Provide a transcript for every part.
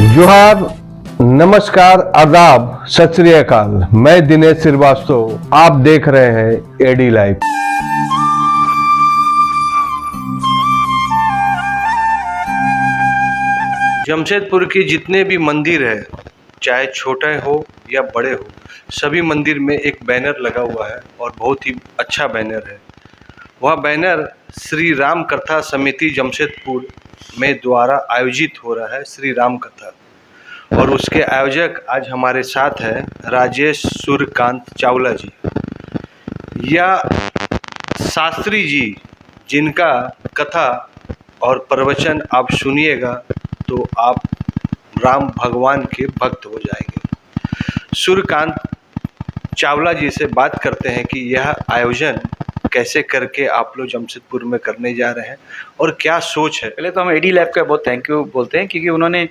जोहार, नमस्कार, आदाब, सत श्री अकाल। मैं दिनेश श्रीवास्तव, आप देख रहे हैं एडी लाइव। जमशेदपुर के जितने भी मंदिर है, चाहे छोटे हो या बड़े हो, सभी मंदिर में एक बैनर लगा हुआ है और बहुत ही अच्छा बैनर है। वह बैनर श्री राम कथा समिति जमशेदपुर में द्वारा आयोजित हो रहा है श्री राम कथा, और उसके आयोजक आज हमारे साथ है राजेश सूर्यकांत चावला जी या शास्त्री जी, जिनका कथा और प्रवचन आप सुनिएगा तो आप राम भगवान के भक्त हो जाएंगे। सूर्यकांत चावला जी से बात करते हैं कि यह आयोजन कैसे करके आप लोग जमशेदपुर में करने जा रहे हैं और क्या सोच है। पहले तो हम एडी लैब का बहुत थैंक यू बोलते हैं, क्योंकि उन्होंने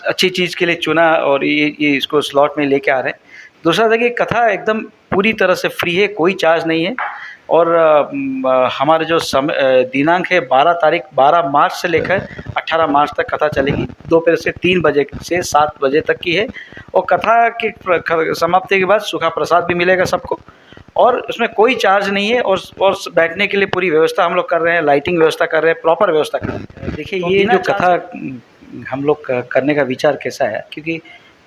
अच्छी चीज़ के लिए चुना और ये इसको स्लॉट में लेके आ रहे हैं। दूसरा था कि कथा एकदम पूरी तरह से फ्री है, कोई चार्ज नहीं है। और हमारे जो दिनांक है 12 मार्च से लेकर 18 मार्च तक कथा चलेगी। दोपहर से 3 बजे से 7 बजे तक की है। और कथा की समाप्ति के बाद सूखा प्रसाद भी मिलेगा सबको, और उसमें कोई चार्ज नहीं है। और बैठने के लिए पूरी व्यवस्था हम लोग कर रहे हैं, लाइटिंग व्यवस्था कर रहे हैं, प्रॉपर व्यवस्था कर रहे हैं। देखिए, ये जो कथा हम लोग करने का विचार कैसा है, क्योंकि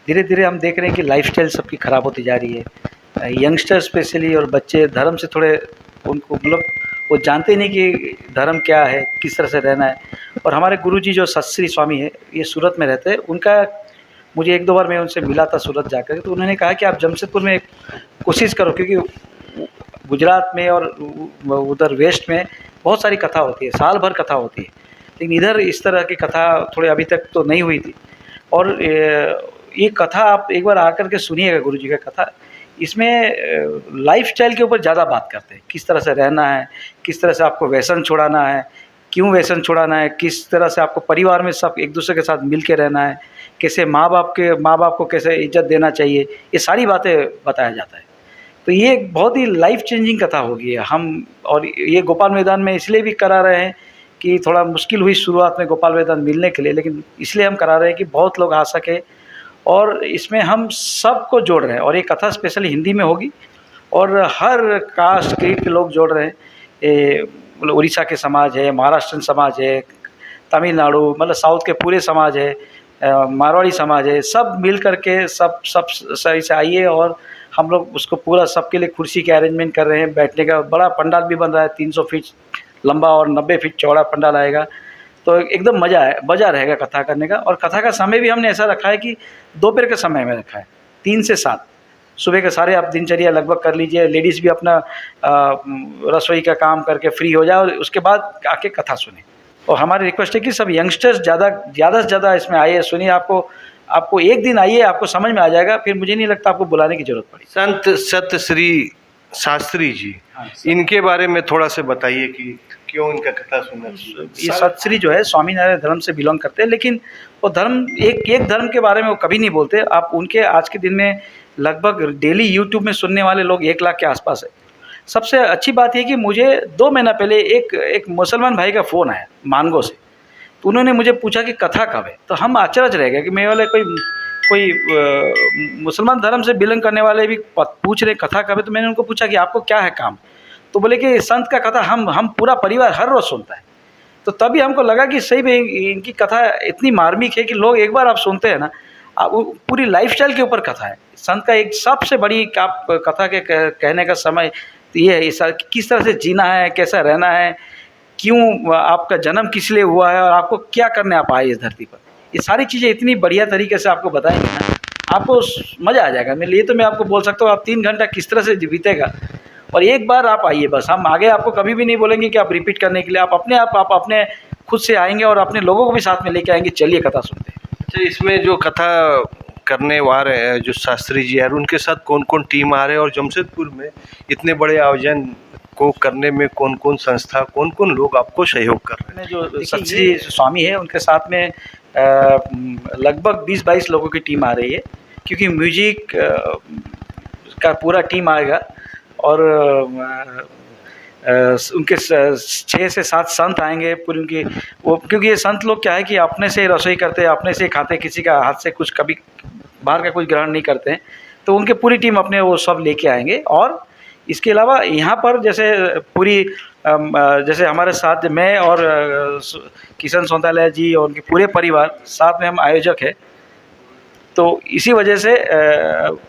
धीरे धीरे हम देख रहे हैं कि लाइफस्टाइल सबकी ख़राब होती जा रही है। यंगस्टर स्पेशली और बच्चे धर्म से थोड़े, उनको मतलब वो जानते नहीं कि धर्म क्या है, किस तरह से रहना है। और हमारे गुरुजी जो सत्श्री स्वामी है, ये सूरत में रहते हैं। उनका मुझे 1-2 बार मैं उनसे मिला था सूरत जाकर, तो उन्होंने कहा कि आप जमशेदपुर में कोशिश करो, क्योंकि गुजरात में और उधर वेस्ट में बहुत सारी कथा होती है, साल भर कथा होती है, लेकिन इधर इस तरह की कथा थोड़ी अभी तक तो नहीं हुई थी। और ये कथा आप एक बार आकर के सुनिएगा, गुरुजी का कथा। इसमें लाइफस्टाइल के ऊपर ज़्यादा बात करते हैं, किस तरह से रहना है, किस तरह से आपको व्यसन छुड़ाना है, क्यों व्यसन छुड़ाना है, किस तरह से आपको परिवार में सब एक दूसरे के साथ मिल के रहना है, कैसे माँ बाप को कैसे इज्जत देना चाहिए, ये सारी बातें बताया जाता है। तो ये एक बहुत ही लाइफ चेंजिंग कथा होगी हम। और ये गोपाल मैदान में इसलिए भी करा रहे हैं कि थोड़ा मुश्किल हुई शुरुआत में गोपाल मैदान मिलने के लिए, लेकिन इसलिए हम करा रहे हैं कि बहुत लोग आ सके। और इसमें हम सबको जोड़ रहे हैं, और ये कथा स्पेशली हिंदी में होगी और हर कास्ट क्रीड के लोग जोड़ रहे हैं। मतलब उड़ीसा के समाज है, महाराष्ट्रन समाज है, तमिलनाडु, मतलब साउथ के पूरे समाज है, मारवाड़ी समाज है, सब मिल करके सब सही से आइए। और हम लोग उसको पूरा सबके लिए कुर्सी के अरेंजमेंट कर रहे हैं, बैठने का बड़ा पंडाल भी बन रहा है, 300 फीट लंबा और 90 फीट चौड़ा पंडाल आएगा। तो एकदम मज़ा रहेगा कथा करने का। और कथा का समय भी हमने ऐसा रखा है कि दोपहर के समय में रखा है, 3 से 7। सुबह के सारे आप दिनचर्या लगभग कर लीजिए, लेडीज़ भी अपना रसोई का काम करके फ्री हो जाए और उसके बाद आके कथा सुने। और हमारी रिक्वेस्ट है कि सब यंगस्टर्स ज़्यादा से ज़्यादा इसमें आइए, सुनिए। आपको एक दिन आइए, आपको समझ में आ जाएगा, फिर मुझे नहीं लगता आपको बुलाने की जरूरत पड़ी। संत सतश्री शास्त्री जी, इनके बारे में थोड़ा से बताइए कि क्यों इनका कथा सुनना चाहिए। ये सतश्री जो है स्वामीनारायण धर्म से बिलोंग करते हैं, लेकिन वो धर्म एक धर्म के बारे में वो कभी नहीं बोलते। आप उनके आज के दिन में लगभग डेली यूट्यूब में सुनने वाले लोग 1 लाख के आसपास है। सबसे अच्छी बात यह कि मुझे 2 महीना पहले एक मुसलमान भाई का फ़ोन आया मानगो से। तो उन्होंने मुझे पूछा कि कथा कब है। तो हम आश्चर्य रह गए कि मेरे वाले कोई मुसलमान धर्म से बिलोंग करने वाले भी पूछ रहे कथा कब है। तो मैंने उनको पूछा कि आपको क्या है काम। तो बोले कि संत का कथा हम पूरा परिवार हर रोज़ सुनता है। तो तभी हमको लगा कि सही में इनकी कथा इतनी मार्मिक है कि लोग एक बार आप सुनते हैं ना, पूरी लाइफस्टाइल के ऊपर कथा है। संत का एक सबसे बड़ी आप कथा के कहने का समय ये है, किस तरह से जीना है, कैसा रहना है, क्यों आपका जन्म किस लिए हुआ है और आपको क्या करने आप आए इस धरती पर। ये सारी चीज़ें इतनी बढ़िया तरीके से आपको बताएंगे ना, आपको मज़ा आ जाएगा। मैं आपको बोल सकता हूँ, आप 3 घंटा किस तरह से बीतेगा। और एक बार आप आइए बस, हम आगे आपको कभी भी नहीं बोलेंगे कि आप रिपीट करने के लिए। आप अपने खुद से आएंगे और अपने लोगों को भी साथ में लेके आएंगे, चलिए कथा सुनते हैं। अच्छा, इसमें जो कथा करने वाले हैं जो शास्त्री जी है, उनके साथ कौन कौन टीम आ रहे हैं और जमशेदपुर में इतने बड़े आयोजन को करने में कौन कौन संस्था, कौन कौन लोग आपको सहयोग कर रहे हैं। जो सत्श्री स्वामी है उनके साथ में लगभग 20-22 लोगों की टीम आ रही है, क्योंकि म्यूजिक का पूरा टीम आएगा। और उनके 6 से 7 संत आएंगे पूरी उनकी वो, क्योंकि ये संत लोग क्या है कि अपने से रसोई करते हैं, अपने से खाते, किसी का हाथ से कुछ कभी बाहर का कुछ ग्रहण नहीं करते हैं। तो उनके पूरी टीम अपने वो सब लेके आएंगे। और इसके अलावा यहाँ पर जैसे पूरी जैसे हमारे साथ मैं और किशन सौंतालिया जी और उनके पूरे परिवार साथ में हम आयोजक हैं। तो इसी वजह से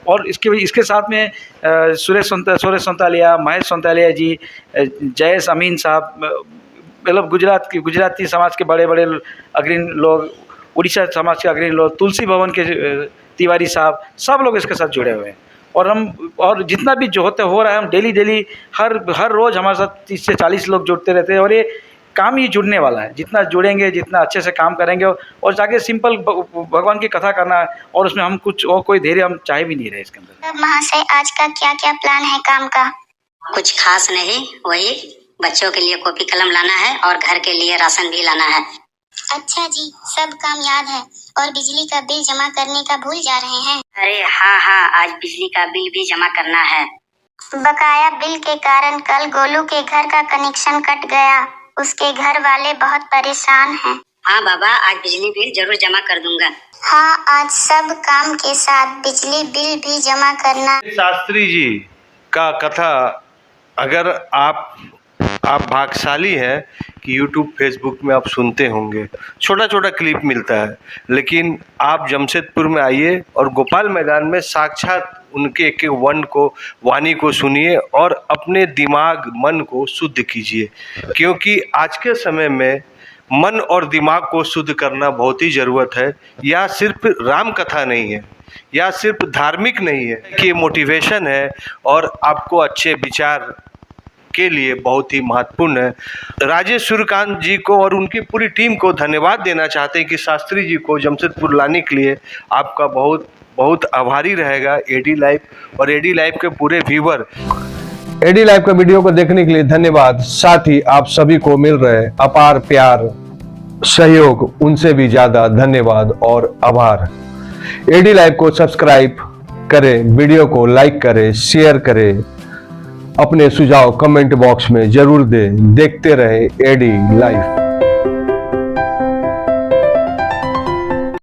और इसके साथ में सुरेश सौंतालिया, महेश सौंतालिया जी, जयेश अमीन साहब, मतलब गुजराती समाज के बड़े बड़े अग्रणी लोग, उड़ीसा समाज के अग्रणी लोग, तुलसी भवन के तिवारी साहब, सब लोग इसके साथ जुड़े हुए हैं। और जितना भी जो हो रहा है, हम डेली हर रोज़ हमारे साथ 30 से 40 लोग जुड़ते रहते हैं। और ये काम ही जुड़ने वाला है, जितना जुड़ेंगे, जितना अच्छे से काम करेंगे। और जाके सिंपल भगवान की कथा करना है, और उसमें हम कुछ और कोई धैर्य हम चाहे भी नहीं रहे इसके अंदर। महाशय, आज का क्या क्या प्लान है काम का? कुछ खास नहीं, वही बच्चों के लिए कॉपी कलम लाना है और घर के लिए राशन भी लाना है। अच्छा जी, सब काम याद है। और बिजली का बिल जमा करने का भूल जा रहे हैं। अरे हाँ, आज बिजली का बिल भी जमा करना है। बकाया बिल के कारण कल गोलू के घर का कनेक्शन कट गया। उसके घर वाले बहुत परेशान हैं। हाँ बाबा, आज बिजली बिल जरूर जमा कर दूंगा। हाँ, आज सब काम के साथ बिजली बिल भी जमा करना। शास्त्री जी का कथा, अगर आप भाग्यशाली हैं कि YouTube, Facebook में आप सुनते होंगे, छोटा छोटा क्लिप मिलता है, लेकिन आप जमशेदपुर में आइए और गोपाल मैदान में साक्षात उनके एक वाणी को सुनिए और अपने दिमाग मन को शुद्ध कीजिए। क्योंकि आज के समय में मन और दिमाग को शुद्ध करना बहुत ही ज़रूरत है। यह सिर्फ राम कथा नहीं है, या सिर्फ धार्मिक नहीं है कि ये मोटिवेशन है और आपको अच्छे विचार के लिए बहुत ही महत्वपूर्ण है। राजेश सूर्यकांत जी को और उनकी पूरी टीम को धन्यवाद देना चाहते हैं कि शास्त्री जी को जमशेदपुर लाने के लिए आपका बहुत बहुत आभारी रहेगा एडी लाइव और एडी लाइव के पूरे व्यूवर। एडी लाइव का वीडियो को देखने के लिए धन्यवाद। साथ ही आप सभी को मिल रहे अपार प्यार, सहयोग, उनसे भी ज्यादा धन्यवाद और आभार। एडी लाइव को सब्सक्राइब करें, वीडियो को लाइक करें, शेयर करें, अपने सुझाव कमेंट बॉक्स में जरूर दें। देखते रहे एडी लाइव।